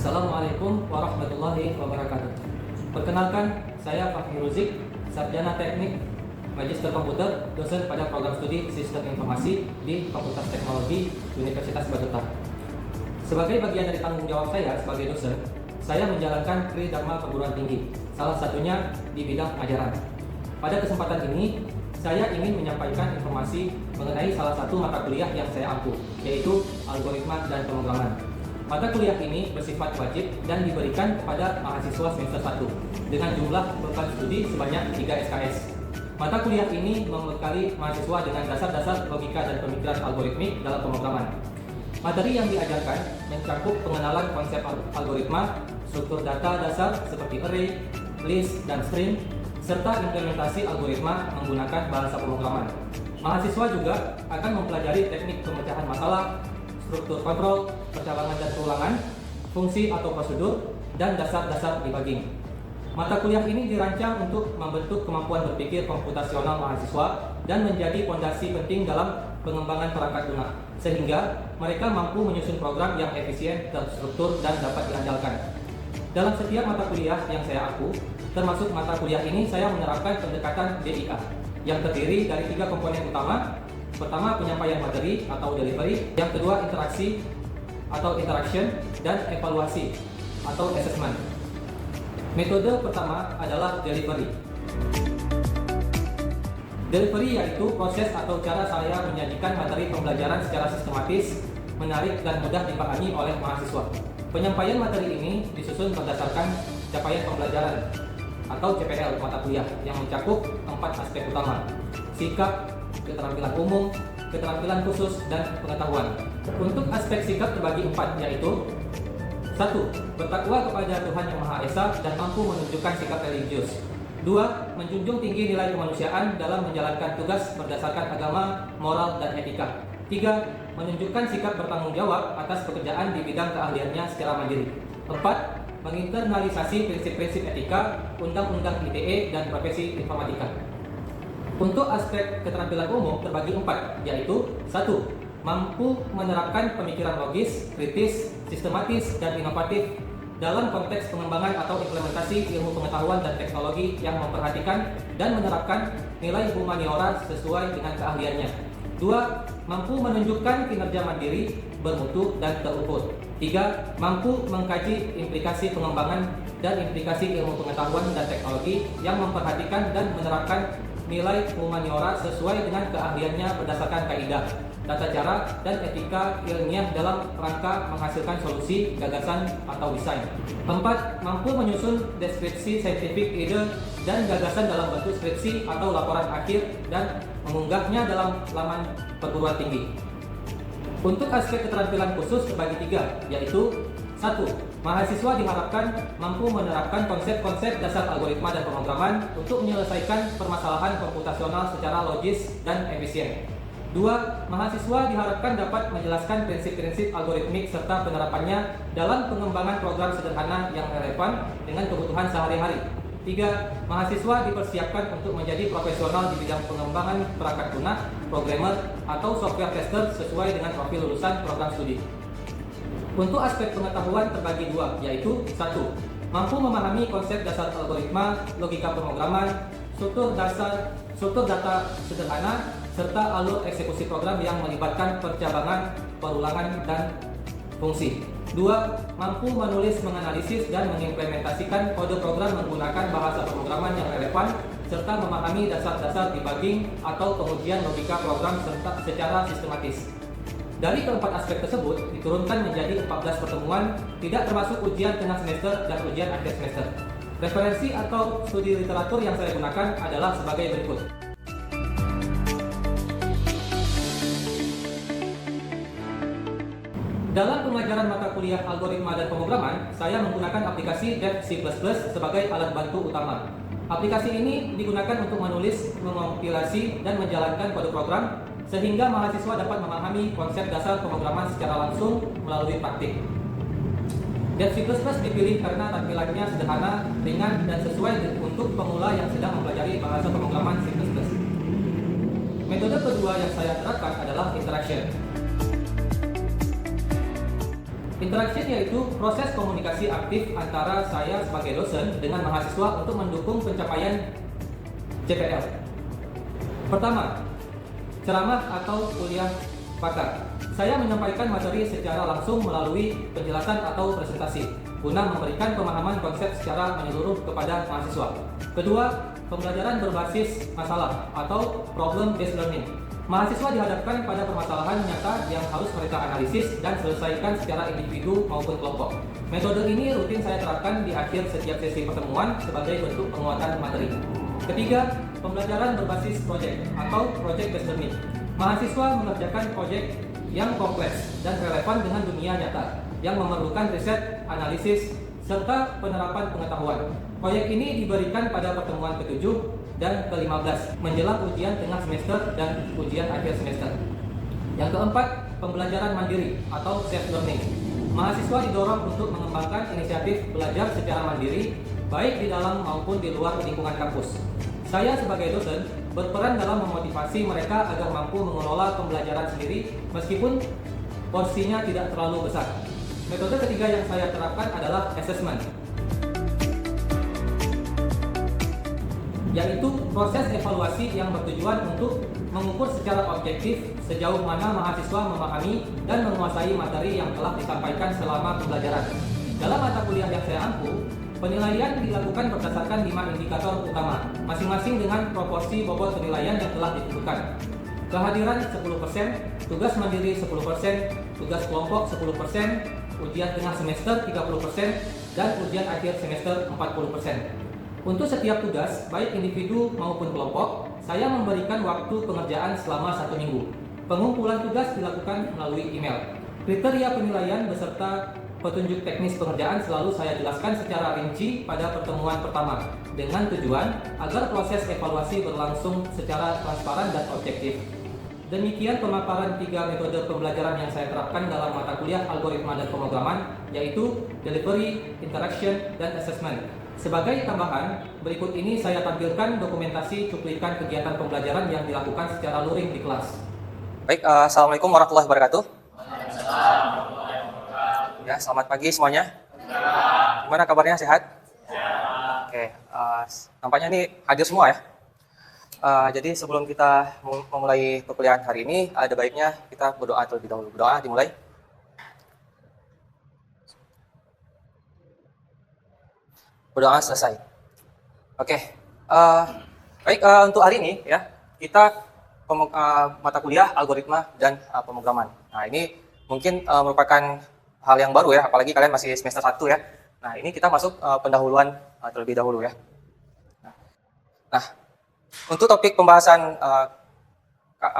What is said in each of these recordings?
Assalamualaikum warahmatullahi wabarakatuh. Perkenalkan, saya Fahmi Ruzik, Sarjana Teknik Magister Komputer, dosen pada program studi Sistem Informasi di Fakultas Teknologi Universitas Batu. Sebagai bagian dari tanggung jawab saya sebagai dosen, saya menjalankan Tridharma perguruan tinggi, salah satunya di bidang pengajaran. Pada kesempatan ini, saya ingin menyampaikan informasi mengenai salah satu mata kuliah yang saya ampu, yaitu Algoritma dan Pemrograman. Mata kuliah ini bersifat wajib dan diberikan kepada mahasiswa semester 1 dengan jumlah beban studi sebanyak 3 SKS. Mata kuliah ini membekali mahasiswa dengan dasar-dasar logika dan pemikiran algoritmik dalam pemrograman. Materi yang diajarkan mencakup pengenalan konsep algoritma, struktur data dasar seperti array, list, dan string, serta implementasi algoritma menggunakan bahasa pemrograman. Mahasiswa juga akan mempelajari teknik pemecahan masalah, struktur kontrol, percabangan dan perulangan, fungsi atau prosedur, dan dasar-dasar debugging. Mata kuliah ini dirancang untuk membentuk kemampuan berpikir komputasional mahasiswa dan menjadi fondasi penting dalam pengembangan perangkat lunak, sehingga mereka mampu menyusun program yang efisien, terstruktur, dan dapat diandalkan. Dalam setiap mata kuliah yang saya ampu, termasuk mata kuliah ini, saya menerapkan pendekatan DIA yang terdiri dari 3 komponen utama. Pertama, penyampaian materi atau delivery. Yang kedua, interaksi atau interaction, dan evaluasi atau assessment. Metode pertama adalah delivery. Delivery yaitu proses atau cara saya menyajikan materi pembelajaran secara sistematis, menarik, dan mudah dipahami oleh mahasiswa. Penyampaian materi ini disusun berdasarkan capaian pembelajaran atau CPL mata kuliah yang mencakup 4 aspek utama: sikap, keterampilan umum, keterampilan khusus, dan pengetahuan. Untuk aspek sikap terbagi 4, yaitu 1. Bertakwa kepada Tuhan Yang Maha Esa dan mampu menunjukkan sikap religius. 2. Menjunjung tinggi nilai kemanusiaan dalam menjalankan tugas berdasarkan agama, moral, dan etika. 3. Menunjukkan sikap bertanggung jawab atas pekerjaan di bidang keahliannya secara mandiri. 4. Menginternalisasi prinsip-prinsip etika, undang-undang ITE, dan profesi informatika. Untuk aspek keterampilan umum terbagi 4, yaitu 1. Mampu menerapkan pemikiran logis, kritis, sistematis, dan inovatif dalam konteks pengembangan atau implementasi ilmu pengetahuan dan teknologi yang memperhatikan dan menerapkan nilai humaniora sesuai dengan keahliannya. 2. Mampu menunjukkan kinerja mandiri, bermutu, dan terukur. 3. Mampu mengkaji implikasi pengembangan dan implikasi ilmu pengetahuan dan teknologi yang memperhatikan dan menerapkan nilai humaniora sesuai dengan keahliannya berdasarkan kaidah, tata cara, dan etika ilmiah dalam rangka menghasilkan solusi, gagasan, atau desain. 4. Mampu menyusun deskripsi saintifik ide dan gagasan dalam bentuk skripsi atau laporan akhir dan mengunggahnya dalam laman perguruan tinggi. Untuk aspek keterampilan khusus terbagi 3, yaitu 1. Mahasiswa diharapkan mampu menerapkan konsep-konsep dasar algoritma dan pemrograman untuk menyelesaikan permasalahan komputasional secara logis dan efisien. 2. Mahasiswa diharapkan dapat menjelaskan prinsip-prinsip algoritmik serta penerapannya dalam pengembangan program sederhana yang relevan dengan kebutuhan sehari-hari. 3. Mahasiswa dipersiapkan untuk menjadi profesional di bidang pengembangan perangkat lunak, programmer, atau software tester sesuai dengan profil lulusan program studi. Untuk aspek pengetahuan terbagi 2, yaitu 1. Mampu memahami konsep dasar algoritma, logika pemrograman, struktur data sederhana, serta alur eksekusi program yang melibatkan percabangan, perulangan, dan fungsi. 2. Mampu menulis, menganalisis, dan mengimplementasikan kode program menggunakan bahasa pemrograman yang relevan, serta memahami dasar-dasar debugging atau pengujian logika program secara sistematis. Dari keempat aspek tersebut diturunkan menjadi 14 pertemuan, tidak termasuk ujian tengah semester dan ujian akhir semester. Referensi atau studi literatur yang saya gunakan adalah sebagai berikut. Dalam pengajaran mata kuliah algoritma dan pemrograman, saya menggunakan aplikasi Dev C++ sebagai alat bantu utama. Aplikasi ini digunakan untuk menulis, mengompilasi, dan menjalankan kode program, sehingga mahasiswa dapat memahami konsep dasar pemrograman secara langsung melalui praktik. Dev C++ dipilih karena tampilannya sederhana, ringan, dan sesuai untuk pemula yang sedang mempelajari bahasa pemrograman C++. Metode kedua yang saya terapkan adalah interaction. Interaction yaitu proses komunikasi aktif antara saya sebagai dosen dengan mahasiswa untuk mendukung pencapaian CPL. Pertama, ceramah atau kuliah pakar. Saya menyampaikan materi secara langsung melalui penjelasan atau presentasi guna memberikan pemahaman konsep secara menyeluruh kepada mahasiswa. Kedua, pembelajaran berbasis masalah atau problem based learning. Mahasiswa dihadapkan pada permasalahan nyata yang harus mereka analisis dan selesaikan secara individu maupun kelompok. Metode ini rutin saya terapkan di akhir setiap sesi pertemuan sebagai bentuk penguatan materi. Ketiga, pembelajaran berbasis project atau project based learning. Mahasiswa mengerjakan proyek yang kompleks dan relevan dengan dunia nyata yang memerlukan riset, analisis, serta penerapan pengetahuan. Proyek ini diberikan pada pertemuan ke-7 dan ke-15 menjelang ujian tengah semester dan ujian akhir semester. Yang keempat, pembelajaran mandiri atau self-learning. Mahasiswa didorong untuk mengembangkan inisiatif belajar secara mandiri, baik di dalam maupun di luar lingkungan kampus. Saya sebagai dosen berperan dalam memotivasi mereka agar mampu mengelola pembelajaran sendiri meskipun porsinya tidak terlalu besar. Metode ketiga yang saya terapkan adalah assessment, yaitu proses evaluasi yang bertujuan untuk mengukur secara objektif sejauh mana mahasiswa memahami dan menguasai materi yang telah disampaikan selama pembelajaran. Dalam mata kuliah yang saya ampu, penilaian dilakukan berdasarkan 5 indikator utama, masing-masing dengan proporsi bobot penilaian yang telah ditentukan. Kehadiran 10%, tugas mandiri 10%, tugas kelompok 10%, ujian tengah semester 30%, dan ujian akhir semester 40%. Untuk setiap tugas, baik individu maupun kelompok, saya memberikan waktu pengerjaan selama 1 minggu. Pengumpulan tugas dilakukan melalui email. Kriteria penilaian beserta petunjuk teknis pengerjaan selalu saya jelaskan secara rinci pada pertemuan pertama, dengan tujuan agar proses evaluasi berlangsung secara transparan dan objektif. Demikian pemaparan 3 metode pembelajaran yang saya terapkan dalam mata kuliah algoritma dan pemrograman, yaitu delivery, interaction, dan assessment. Sebagai tambahan, berikut ini saya tampilkan dokumentasi cuplikan kegiatan pembelajaran yang dilakukan secara luring di kelas. Baik, Assalamualaikum warahmatullahi wabarakatuh. Ya, selamat pagi semuanya. Gimana kabarnya, sehat? Oke, nampaknya ini hadir semua ya. Jadi sebelum kita memulai perkuliahan hari ini, ada baiknya kita berdoa terlebih dahulu. Berdoa dimulai. Berdoa selesai. Oke, baik, untuk hari ini ya kita mata kuliah algoritma dan pemrograman. Nah, ini mungkin merupakan hal yang baru ya, apalagi kalian masih semester 1 ya. Nah, ini kita masuk pendahuluan terlebih dahulu ya. Nah, untuk topik pembahasan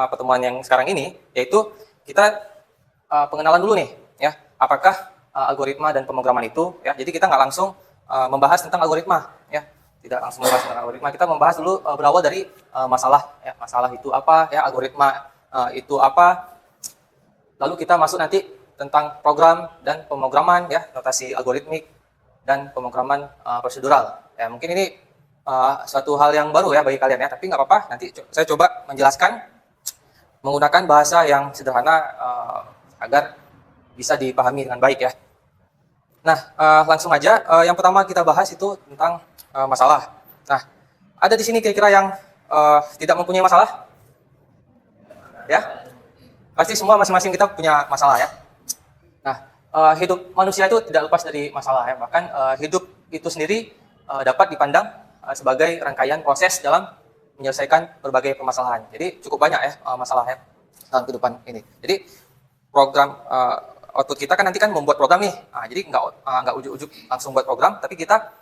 pertemuan yang sekarang ini, yaitu kita pengenalan dulu nih ya, apakah algoritma dan pemrograman itu ya. Jadi kita nggak langsung membahas tentang algoritma ya, tidak langsung membahas tentang algoritma. Kita membahas dulu berawal dari masalah ya, masalah itu apa ya, algoritma itu apa. Lalu kita masuk nanti tentang program dan pemrograman ya, notasi algoritmik dan pemrograman prosedural ya. Mungkin ini suatu hal yang baru ya bagi kalian ya, tapi nggak apa-apa, nanti saya coba menjelaskan menggunakan bahasa yang sederhana agar bisa dipahami dengan baik ya. Nah, langsung aja, yang pertama kita bahas itu tentang masalah. Nah, ada di sini kira-kira yang tidak mempunyai masalah? Ya, pasti semua masing-masing kita punya masalah ya. Nah, hidup manusia itu tidak lepas dari masalah ya. Bahkan hidup itu sendiri dapat dipandang sebagai rangkaian proses dalam menyelesaikan berbagai permasalahan. Jadi cukup banyak ya masalahnya dalam kehidupan ini. Jadi program output kita kan nanti kan membuat program nih. Nah, jadi nggak ujuk-ujuk langsung buat program, tapi kita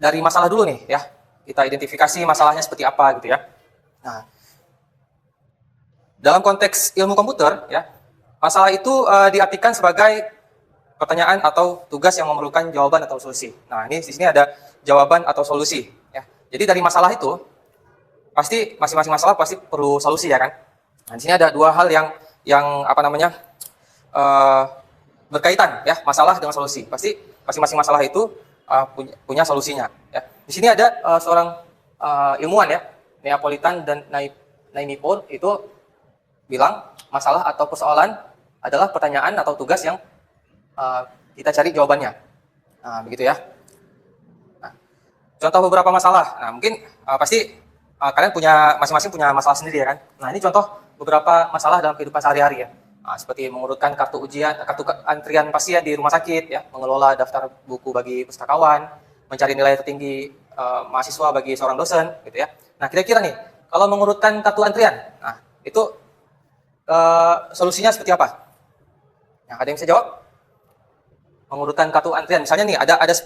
dari masalah dulu nih ya. Kita identifikasi masalahnya seperti apa gitu ya. Nah, dalam konteks ilmu komputer ya, masalah itu diartikan sebagai pertanyaan atau tugas yang memerlukan jawaban atau solusi. Nah, ini di sini ada jawaban atau solusi ya. Jadi dari masalah itu pasti masing-masing masalah pasti perlu solusi ya kan. Nah, di sini ada dua hal yang apa namanya berkaitan ya, masalah dengan solusi. Pasti masing-masing masalah itu punya solusinya ya. Di sini ada seorang ilmuwan ya, Neapolitan dan Naimipur itu bilang masalah atau persoalan adalah pertanyaan atau tugas yang kita cari jawabannya. Nah, begitu ya. Nah, contoh beberapa masalah. Nah, mungkin pasti kalian masing-masing punya masalah sendiri ya kan. Nah, ini contoh beberapa masalah dalam kehidupan sehari-hari ya. Nah, seperti mengurutkan kartu antrian pasien di rumah sakit ya, mengelola daftar buku bagi pustakawan, mencari nilai tertinggi mahasiswa bagi seorang dosen gitu ya. Nah, kira-kira nih, kalau mengurutkan kartu antrian, nah itu solusinya seperti apa? Nah, ada yang bisa jawab? Mengurutkan kartu antrian, misalnya nih ada 10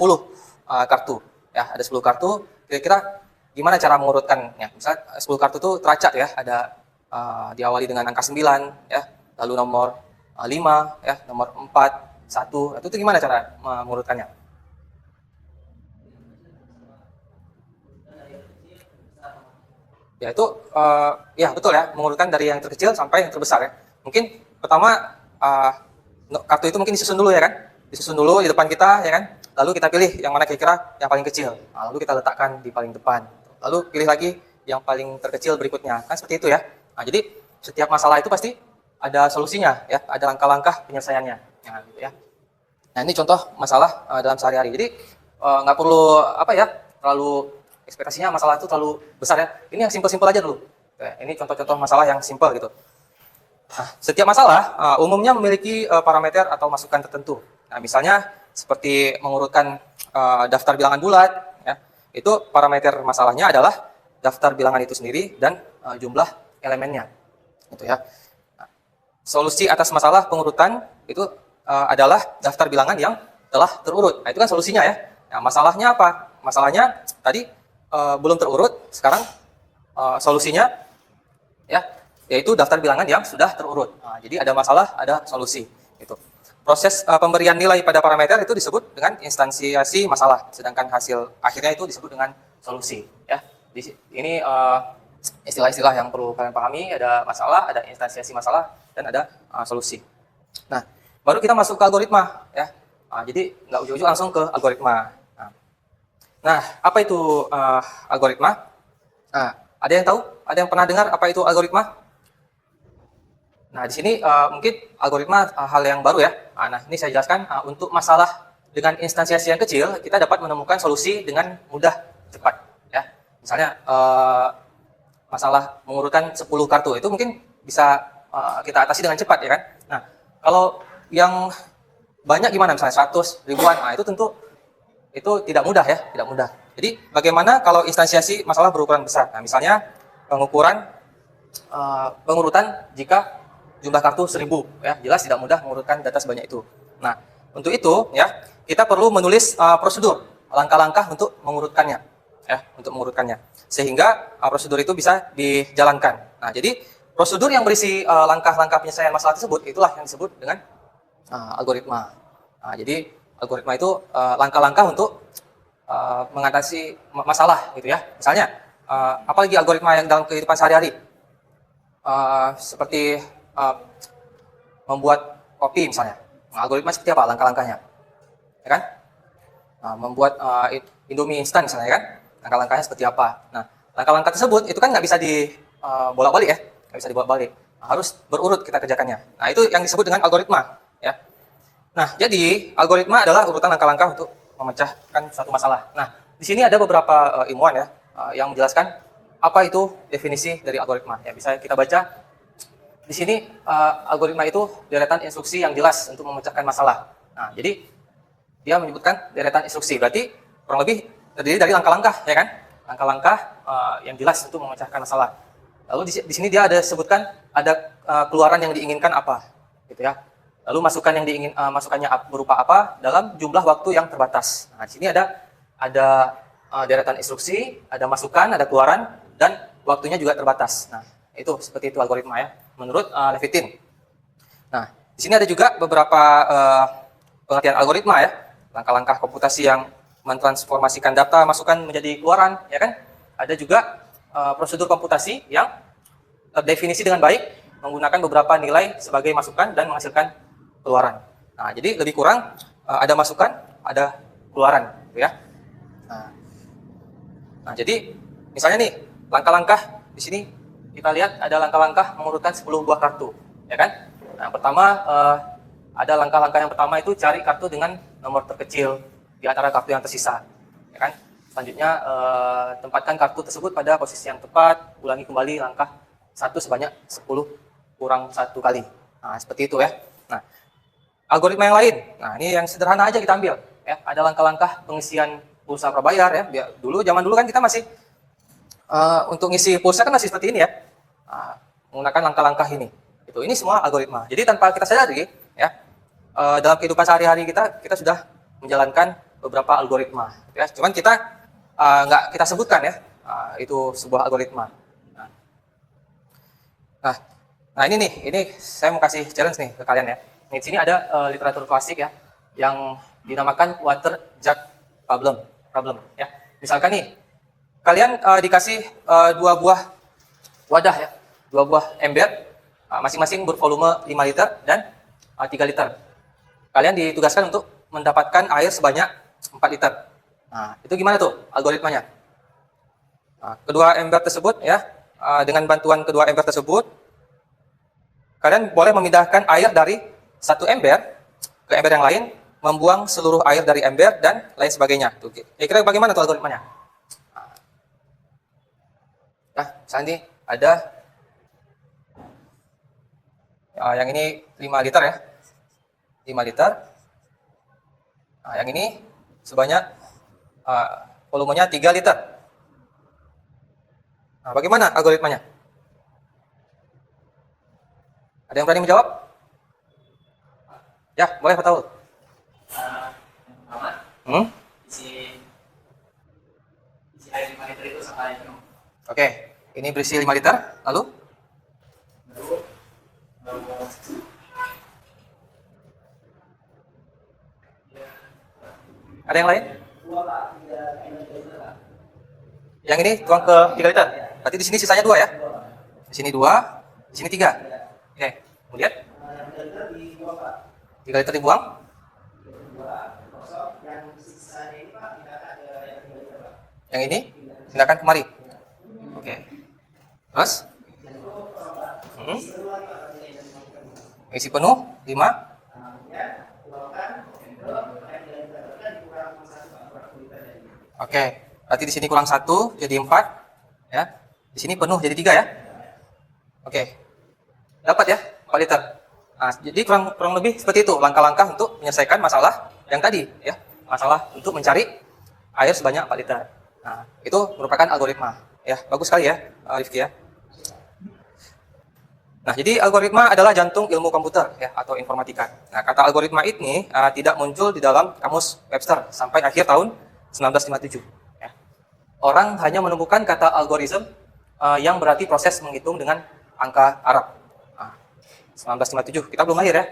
kartu ya, ada 10 kartu, kira-kira gimana cara mengurutkannya? Misalnya 10 kartu itu teracak ya, ada diawali dengan angka 9 ya, lalu nomor 5 ya, nomor 4, 1. Itu gimana cara mengurutkannya? Ya itu ya betul ya, mengurutkan dari yang terkecil sampai yang terbesar ya. Mungkin pertama kartu itu mungkin disusun dulu ya kan, disusun dulu di depan kita ya kan, lalu kita pilih yang mana kira-kira yang paling kecil, nah, lalu kita letakkan di paling depan, lalu pilih lagi yang paling terkecil berikutnya, kan seperti itu ya. Nah, jadi setiap masalah itu pasti ada solusinya ya, ada langkah-langkah penyelesaiannya, nah, gitu ya. Nah, ini contoh masalah dalam sehari-hari. Jadi nggak perlu apa ya, terlalu ekspektasinya masalah itu terlalu besar ya. Ini yang simpel-simpel aja dulu. Ini contoh-contoh masalah yang simpel gitu. Nah, setiap masalah umumnya memiliki parameter atau masukan tertentu. Nah, misalnya seperti mengurutkan daftar bilangan bulat, ya, itu parameter masalahnya adalah daftar bilangan itu sendiri dan jumlah elemennya, gitu ya. Nah, solusi atas masalah pengurutan itu adalah daftar bilangan yang telah terurut. Nah, itu kan solusinya ya. Nah, masalahnya apa? Masalahnya tadi belum terurut, sekarang solusinya ya, yaitu daftar bilangan yang sudah terurut. Nah, jadi ada masalah, ada solusi. Gitu. Proses pemberian nilai pada parameter itu disebut dengan instansiasi masalah, sedangkan hasil akhirnya itu disebut dengan solusi. Ya, ini istilah-istilah yang perlu kalian pahami. Ada masalah, ada instansiasi masalah, dan ada solusi. Nah, baru kita masuk ke algoritma. Ya, jadi nggak ujung-ujung langsung ke algoritma. Nah, apa itu algoritma? Nah, ada yang tahu? Ada yang pernah dengar apa itu algoritma? Nah, di sini mungkin algoritma hal yang baru ya. Nah, ini saya jelaskan untuk masalah dengan instansiasi yang kecil, kita dapat menemukan solusi dengan mudah, cepat. Ya, misalnya masalah mengurutkan 10 kartu itu mungkin bisa kita atasi dengan cepat ya kan. Nah, kalau yang banyak gimana? Misalnya 100, ribuan, nah itu tentu itu tidak mudah ya, tidak mudah. Jadi bagaimana kalau instansiasi masalah berukuran besar? Nah, misalnya pengurutan jika jumlah kartu 1000 ya, jelas tidak mudah mengurutkan data sebanyak itu. Nah, untuk itu ya, kita perlu menulis prosedur, langkah-langkah untuk mengurutkannya ya, untuk mengurutkannya. Sehingga prosedur itu bisa dijalankan. Nah, jadi prosedur yang berisi langkah-langkah penyelesaian masalah tersebut itulah yang disebut dengan algoritma. Nah, jadi algoritma itu langkah-langkah untuk mengatasi masalah gitu ya. Misalnya, apalagi algoritma yang dalam kehidupan sehari-hari, seperti membuat kopi misalnya. Nah, algoritma seperti apa langkah-langkahnya? Ya kan? Membuat Indomie instan misalnya, ya kan? Langkah-langkahnya seperti apa? Nah, langkah-langkah tersebut itu kan nggak bisa dibolak-balik ya, nggak bisa dibolak-balik. Harus berurut kita kerjakannya. Nah, itu yang disebut dengan algoritma. Ya. Nah, jadi algoritma adalah urutan langkah-langkah untuk memecahkan suatu masalah. Nah, di sini ada beberapa ilmuwan ya yang menjelaskan apa itu definisi dari algoritma. Ya, bisa kita baca di sini. Algoritma itu deretan instruksi yang jelas untuk memecahkan masalah. Nah, jadi dia menyebutkan deretan instruksi, berarti kurang lebih terdiri dari langkah-langkah, ya kan? Langkah-langkah yang jelas untuk memecahkan masalah. Lalu di sini dia ada sebutkan ada keluaran yang diinginkan apa, gitu ya. Lalu masukannya berupa apa dalam jumlah waktu yang terbatas. Nah, di sini ada deretan instruksi, ada masukan, ada keluaran, dan waktunya juga terbatas. Nah, itu seperti itu algoritma ya, menurut Levitin. Nah, di sini ada juga beberapa pengertian algoritma ya, langkah-langkah komputasi yang mentransformasikan data masukan menjadi keluaran, ya kan? Ada juga prosedur komputasi yang terdefinisi dengan baik, menggunakan beberapa nilai sebagai masukan dan menghasilkan keluaran. Nah, jadi lebih kurang ada masukan, ada keluaran, gitu ya. Nah, jadi misalnya nih langkah-langkah di sini kita lihat ada langkah-langkah mengurutkan 10 buah kartu, ya kan? Nah, pertama Ada langkah-langkah yang pertama itu cari kartu dengan nomor terkecil di antara kartu yang tersisa, ya kan? Selanjutnya tempatkan kartu tersebut pada posisi yang tepat, ulangi kembali langkah 1 sebanyak 10 kurang 1 kali. Nah, seperti itu ya. Nah, algoritma yang lain. Nah, ini yang sederhana aja kita ambil ya. Ada langkah-langkah pengisian pulsa prabayar ya. Zaman dulu kan kita masih untuk ngisi pulsa kan masih seperti ini ya. Menggunakan langkah-langkah ini. Ini semua algoritma. Jadi tanpa kita sadari ya, dalam kehidupan sehari-hari kita sudah menjalankan beberapa algoritma ya. Cuman kita nggak kita sebutkan ya, itu sebuah algoritma. Nah ini nih, ini saya mau kasih challenge nih ke kalian ya. Di sini ada literatur klasik ya, yang dinamakan water jug problem ya. Misalkan nih, kalian dikasih 2 buah wadah ya, 2 buah ember, masing-masing bervolume 5 liter dan 3 liter. Kalian ditugaskan untuk mendapatkan air sebanyak 4 liter. Nah, itu gimana tuh algoritmanya? Kedua ember tersebut ya, dengan bantuan kedua ember tersebut, kalian boleh memindahkan air dari satu ember ke ember yang lain, membuang seluruh air dari ember dan lain sebagainya. Tuh, kira-kira bagaimana tuh algoritmanya? Nah, misalnya nih ada yang ini 5 liter ya, 5 liter. Nah, yang ini sebanyak volumenya 3 liter. Nah, bagaimana algoritmanya? Ada yang berani menjawab? Ya, boleh Pak Taul. Isi air 5 liter itu sampai penuh. Oke, ini berisi 5 liter, lalu? Ada yang lain? Yang ini tuang ke 3 liter. Berarti di sini sisanya 2 ya? Di sini 2, di sini 3. Oke, kemudian 3 liter dibuang. Yang ini pindahkan kemari. Oke. Terus? Isi penuh 5. Oke, berarti di sini kurang 1 jadi 4 ya. Di sini penuh jadi 3 ya. Oke. Dapat ya 4 liter. Nah, jadi kurang lebih seperti itu langkah-langkah untuk menyelesaikan masalah yang tadi ya. Masalah untuk mencari air sebanyak 4 liter. Nah, itu merupakan algoritma ya. Bagus sekali ya, Rifki ya. Nah, jadi algoritma adalah jantung ilmu komputer ya atau informatika. Nah, kata algoritma ini tidak muncul di dalam kamus Webster sampai akhir tahun 1957 ya. Orang hanya menemukan kata algoritma yang berarti proses menghitung dengan angka Arab. 1957, kita belum lahir ya.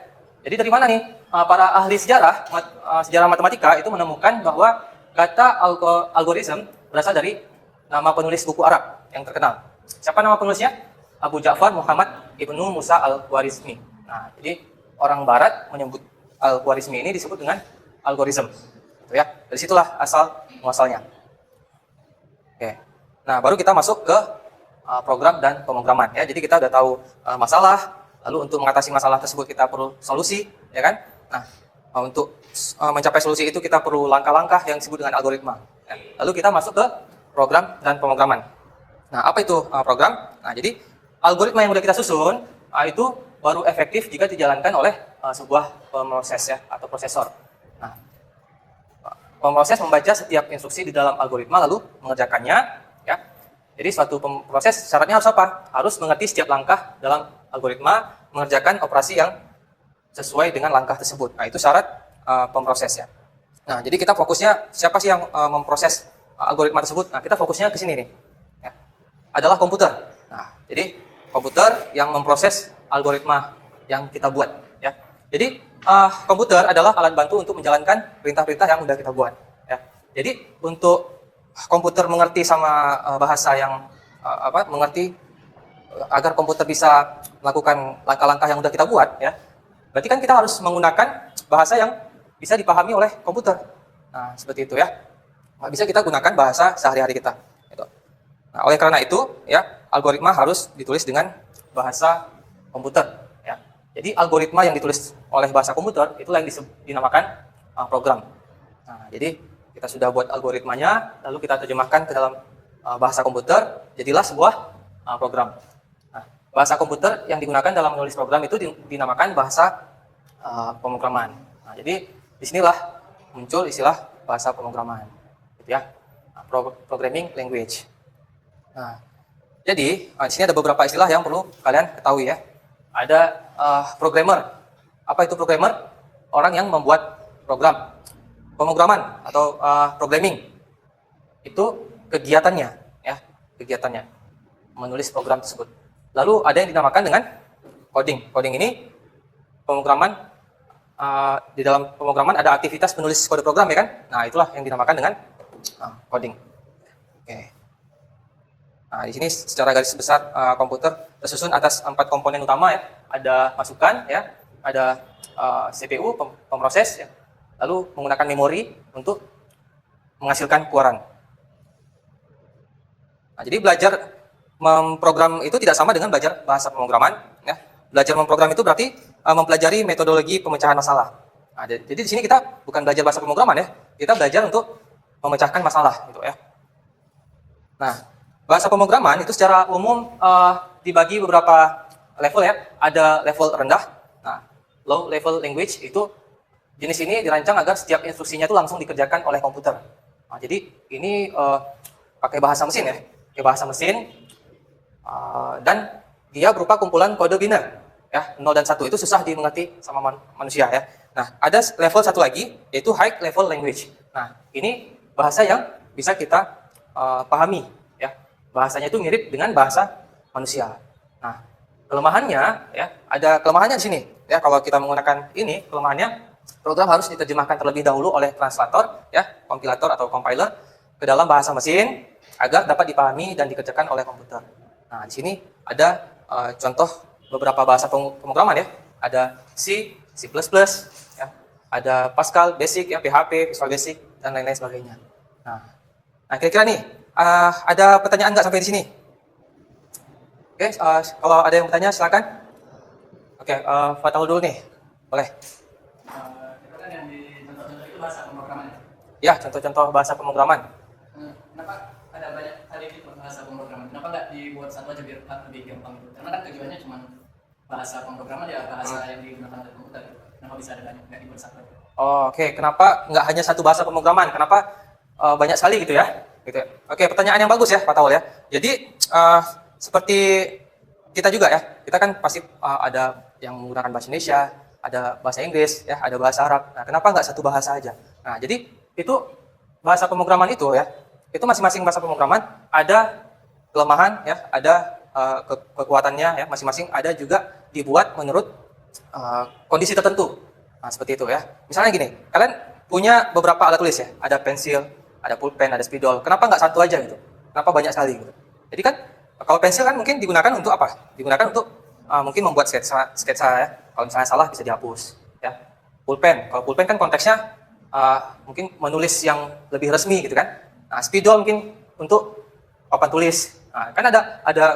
Jadi dari mana nih para ahli sejarah matematika itu menemukan bahwa kata algoritma berasal dari nama penulis buku Arab yang terkenal. Siapa nama penulisnya? Abu Ja'far Muhammad Ibnu Musa al-Khwarizmi. Nah, jadi orang Barat menyebut al-Khwarizmi ini disebut dengan algoritma. Ya, dari situlah asal muasalnya. Oke. Nah, baru kita masuk ke program dan pemrograman ya. Jadi kita udah tahu masalah, lalu untuk mengatasi masalah tersebut kita perlu solusi, ya kan? Nah, untuk mencapai solusi itu kita perlu langkah-langkah yang disebut dengan algoritma. Ya. Lalu kita masuk ke program dan pemrograman. Nah, apa itu program? Nah, jadi algoritma yang sudah kita susun itu baru efektif jika dijalankan oleh sebuah pemroses ya atau prosesor. Nah, pemroses membaca setiap instruksi di dalam algoritma lalu mengerjakannya ya. Jadi suatu proses syaratnya harus apa? Harus mengerti setiap langkah dalam algoritma, mengerjakan operasi yang sesuai dengan langkah tersebut. Nah, itu syarat pemroses ya. Nah, jadi kita fokusnya siapa sih yang memproses algoritma tersebut? Nah, kita fokusnya ke sini nih. Ya. Adalah komputer. Nah, jadi komputer yang memproses algoritma yang kita buat ya. Jadi komputer adalah alat bantu untuk menjalankan perintah-perintah yang sudah kita buat ya. Jadi untuk komputer mengerti sama bahasa yang mengerti agar komputer bisa melakukan langkah-langkah yang sudah kita buat ya. Berarti kan kita harus menggunakan bahasa yang bisa dipahami oleh komputer. Nah, seperti itu ya. Nggak bisa kita gunakan bahasa sehari-hari kita. Gitu. Nah, oleh karena itu ya, algoritma harus ditulis dengan bahasa komputer ya. Jadi algoritma yang ditulis oleh bahasa komputer itulah yang dinamakan program. Nah, jadi kita sudah buat algoritmanya, lalu kita terjemahkan ke dalam bahasa komputer, jadilah sebuah program. Nah, bahasa komputer yang digunakan dalam menulis program itu dinamakan bahasa pemrograman. Nah, jadi disinilah muncul istilah bahasa pemrograman, gitu ya. Programming language. Nah, jadi di sini ada beberapa istilah yang perlu kalian ketahui ya. Ada programmer. Apa itu programmer? Orang yang membuat program. Pemrograman atau programming itu kegiatannya, ya, kegiatannya menulis program tersebut. Lalu ada yang dinamakan dengan coding. Coding ini pemrograman, di dalam pemrograman ada aktivitas menulis kode program, ya kan? Nah, itulah yang dinamakan dengan coding. Oke. Nah, di sini secara garis besar komputer tersusun atas 4 komponen utama ya. Ada masukan ya, ada CPU pemroses ya. Lalu menggunakan memori untuk menghasilkan keluaran. Nah, jadi belajar memprogram itu tidak sama dengan belajar bahasa pemrograman ya. Belajar memprogram itu berarti mempelajari metodologi pemecahan masalah. Nah, jadi di sini kita bukan belajar bahasa pemrograman ya. Kita belajar untuk memecahkan masalah gitu ya. Nah, bahasa pemrograman itu secara umum dibagi beberapa level ya. Ada level rendah. Nah, low level language itu jenis ini dirancang agar setiap instruksinya itu langsung dikerjakan oleh komputer. Nah, jadi ini pakai bahasa mesin ya. Pakai bahasa mesin dan dia berupa kumpulan kode biner. Ya, 0 dan 1 itu susah dimengerti sama manusia ya. Nah, ada level satu lagi yaitu high level language. Nah, ini bahasa yang bisa kita pahami ya. Bahasanya itu mirip dengan bahasa manusia. Nah, kelemahannya ya, ada kelemahannya di sini ya. Kalau kita menggunakan ini, kelemahannya program harus diterjemahkan terlebih dahulu oleh translator ya, kompilator atau compiler ke dalam bahasa mesin agar dapat dipahami dan dikerjakan oleh komputer. Nah, di sini ada contoh beberapa bahasa pemrograman ya. Ada C, C++, ya. Ada Pascal Basic ya, PHP, Visual Basic dan lain-lain sebagainya. Nah, kira-kira nih ada pertanyaan nggak sampai di sini? Oke, kalau ada yang bertanya silakan. Oke, Fatahul dulu nih, boleh. Itu kan yang di contoh-contoh itu bahasa pemrograman ya? Ya, contoh-contoh bahasa pemrograman. Kenapa ada banyak kali gitu bahasa pemrograman? Kenapa nggak dibuat satu aja biar lebih gampang gitu? Karena kan tujuannya cuma bahasa pemrograman ya bahasa yang digunakan oleh komputer. Kenapa bisa ada banyak nggak dibuat satu aja? Oh, oke. Kenapa nggak hanya satu bahasa pemrograman? Kenapa banyak sekali gitu ya? Gitu ya. Oke, pertanyaan yang bagus ya, Pak Taul ya. Jadi seperti kita juga ya, kita kan pasti ada yang menggunakan bahasa Indonesia, ada bahasa Inggris, ya, ada bahasa Arab. Nah, kenapa nggak satu bahasa aja? Nah, jadi itu bahasa pemrograman itu ya, itu masing-masing bahasa pemrograman ada kelemahan ya, ada kekuatannya ya, masing-masing ada juga dibuat menurut kondisi tertentu. Nah, seperti itu ya. Misalnya gini, kalian punya beberapa alat tulis ya, ada pensil, ada pulpen, ada spidol. Kenapa nggak satu aja gitu? Kenapa banyak sekali gitu? Jadi kan kalau pensil kan mungkin digunakan untuk apa? Digunakan untuk mungkin membuat sketsa ya. Kalau misalnya salah bisa dihapus ya. Pulpen, kalau pulpen kan konteksnya mungkin menulis yang lebih resmi gitu kan. Nah, spidol mungkin untuk papan tulis. Nah, kan ada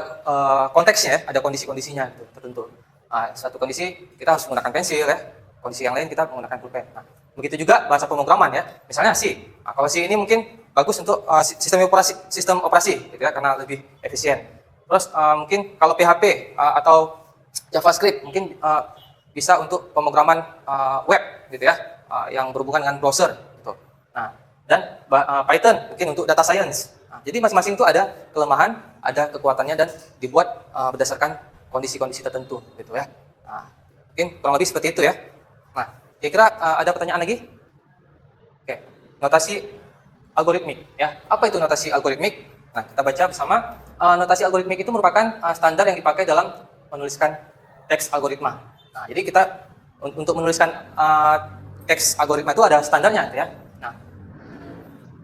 konteksnya ya, ada kondisi-kondisinya gitu, tertentu. Satu kondisi kita harus menggunakan pensil ya. Kondisi yang lain kita menggunakan pulpen. Nah, begitu juga bahasa pemrograman ya. Misalnya C. Nah, kalau C ini mungkin bagus untuk sistem operasi gitu ya, karena lebih efisien. Terus mungkin kalau PHP atau JavaScript mungkin bisa untuk pemrograman web gitu ya, yang berhubungan dengan browser gitu. Nah, dan Python mungkin untuk data science. Nah, jadi masing-masing itu ada kelemahan, ada kekuatannya dan dibuat berdasarkan kondisi-kondisi tertentu gitu ya. Nah, mungkin kurang lebih seperti itu ya. Nah, kira-kira ada pertanyaan lagi? Oke, notasi algoritmik ya. Apa itu notasi algoritmik? Nah, kita baca bersama. Notasi algoritmik itu merupakan standar yang dipakai dalam menuliskan teks algoritma. Nah, jadi kita untuk menuliskan teks algoritma itu ada standarnya ya. Nah,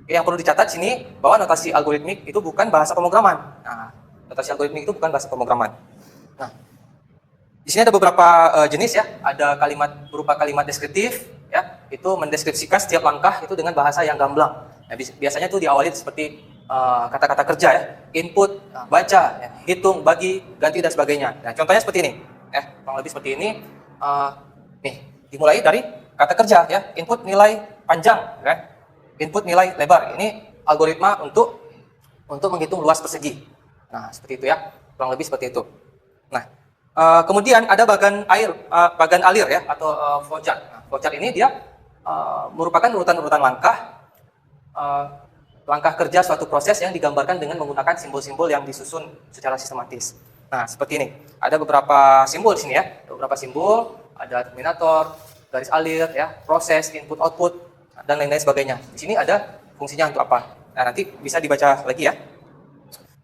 yang perlu dicatat sini bahwa notasi algoritmik itu bukan bahasa pemrograman. Nah, notasi algoritmik itu bukan bahasa pemrograman. Nah, di sini ada beberapa jenis ya. Ada kalimat berupa kalimat deskriptif ya. Itu mendeskripsikan setiap langkah itu dengan bahasa yang gamblang. Nah, biasanya itu diawali seperti kata-kata kerja ya, input, baca, ya, hitung, bagi, ganti dan sebagainya. Nah, contohnya seperti ini, ya, kurang lebih seperti ini. nih dimulai dari kata kerja ya, input nilai panjang kan, input nilai lebar. Ini algoritma untuk menghitung luas persegi. Nah, seperti itu ya, kurang lebih seperti itu. Nah, kemudian ada bagan alir ya, atau flowchart. Nah, flowchart ini dia merupakan urutan-urutan langkah kerja suatu proses yang digambarkan dengan menggunakan simbol-simbol yang disusun secara sistematis. Nah, seperti ini. Ada beberapa simbol di sini ya, beberapa simbol, ada terminator, garis alir ya, proses, input, output, dan lain-lain sebagainya. Di sini ada fungsinya untuk apa. Nah, nanti bisa dibaca lagi ya.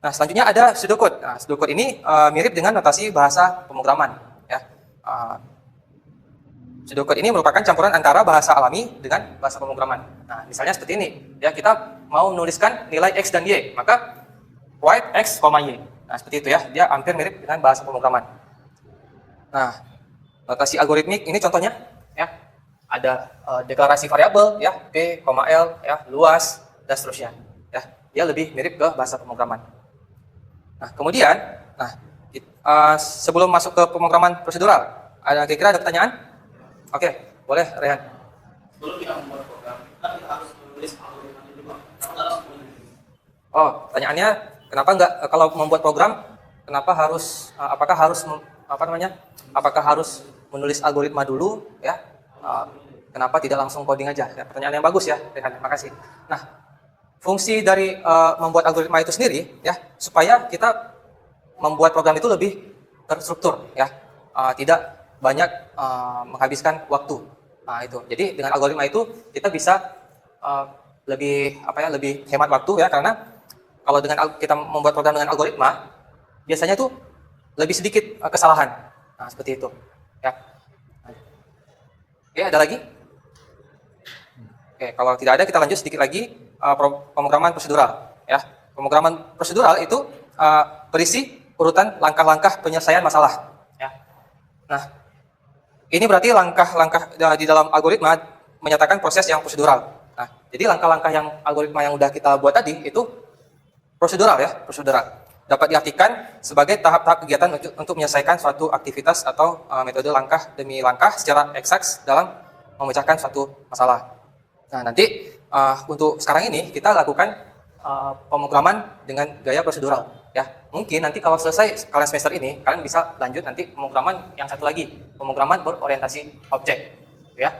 Nah, selanjutnya ada pseudocode. Nah, pseudocode ini mirip dengan notasi bahasa pemrograman ya. Pseudocode ini merupakan campuran antara bahasa alami dengan bahasa pemrograman. Nah, misalnya seperti ini. Ya, kita mau menuliskan nilai X dan Y, maka write X, Y. Nah, seperti itu ya. Dia hampir mirip dengan bahasa pemrograman. Nah, notasi algoritmik ini contohnya ya. Ada deklarasi variabel ya, P, L ya, luas dan seterusnya. Ya, dia lebih mirip ke bahasa pemrograman. Nah, kemudian, sebelum masuk ke pemrograman prosedural, kira-kira ada pertanyaan? Oke, boleh Rehan. Sebelum kita membuat program, kita harus menulis algoritma dulu. Oh, pertanyaannya kenapa enggak kalau membuat program, kenapa harus apakah harus menulis algoritma dulu ya? Kenapa tidak langsung coding aja? Ya, pertanyaan yang bagus ya, Rehan. Terima kasih. Nah, fungsi dari membuat algoritma itu sendiri ya, supaya kita membuat program itu lebih terstruktur ya, tidak banyak menghabiskan waktu. Nah, itu. Jadi dengan algoritma itu kita bisa lebih hemat waktu ya, karena kalau dengan kita membuat program dengan algoritma biasanya itu lebih sedikit kesalahan. Nah, seperti itu ya. Oke, ada lagi? Oke, kalau tidak ada kita lanjut sedikit lagi pemrograman prosedural ya. Pemrograman prosedural itu berisi urutan langkah-langkah penyelesaian masalah ya. Nah, ini berarti langkah-langkah di dalam algoritma menyatakan proses yang prosedural. Nah, jadi langkah-langkah yang algoritma yang udah kita buat tadi itu prosedural ya, prosedural. Dapat diartikan sebagai tahap-tahap kegiatan untuk menyelesaikan suatu aktivitas atau metode langkah demi langkah secara eksak dalam memecahkan suatu masalah. Nah, nanti untuk sekarang ini kita lakukan pemrograman dengan gaya prosedural ya. Mungkin nanti kalau selesai kalian semester ini, kalian bisa lanjut nanti pemrograman yang satu lagi, pemrograman berorientasi objek ya.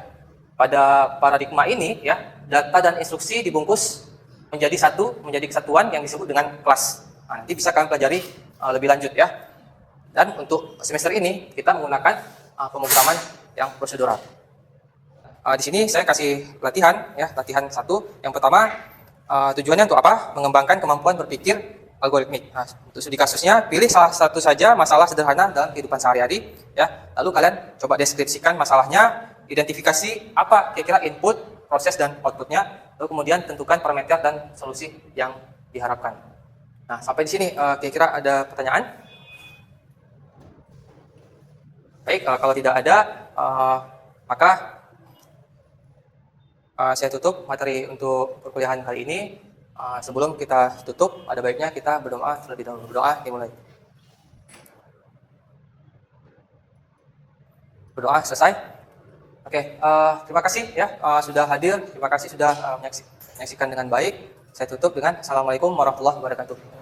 Pada paradigma ini ya, data dan instruksi dibungkus menjadi kesatuan yang disebut dengan kelas. Nah, nanti bisa kalian pelajari lebih lanjut ya. Dan untuk semester ini kita menggunakan pemrograman yang prosedural. Di sini saya kasih latihan ya, latihan 1. Yang pertama, tujuannya untuk apa? Mengembangkan kemampuan berpikir algoritmik. Nah, untuk studi kasusnya, pilih salah satu saja masalah sederhana dalam kehidupan sehari-hari ya. Lalu kalian coba deskripsikan masalahnya, identifikasi apa kira-kira input, proses dan outputnya, lalu kemudian tentukan parameter dan solusi yang diharapkan. Nah, sampai di sini kira-kira ada pertanyaan? Baik, kalau tidak ada, maka saya tutup materi untuk perkuliahan kali ini. Sebelum kita tutup, ada baiknya kita berdoa terlebih dahulu. Berdoa dimulai. Berdoa selesai. Oke, terima kasih ya sudah hadir. Terima kasih sudah menyaksikan dengan baik. Saya tutup dengan Assalamualaikum warahmatullahi wabarakatuh.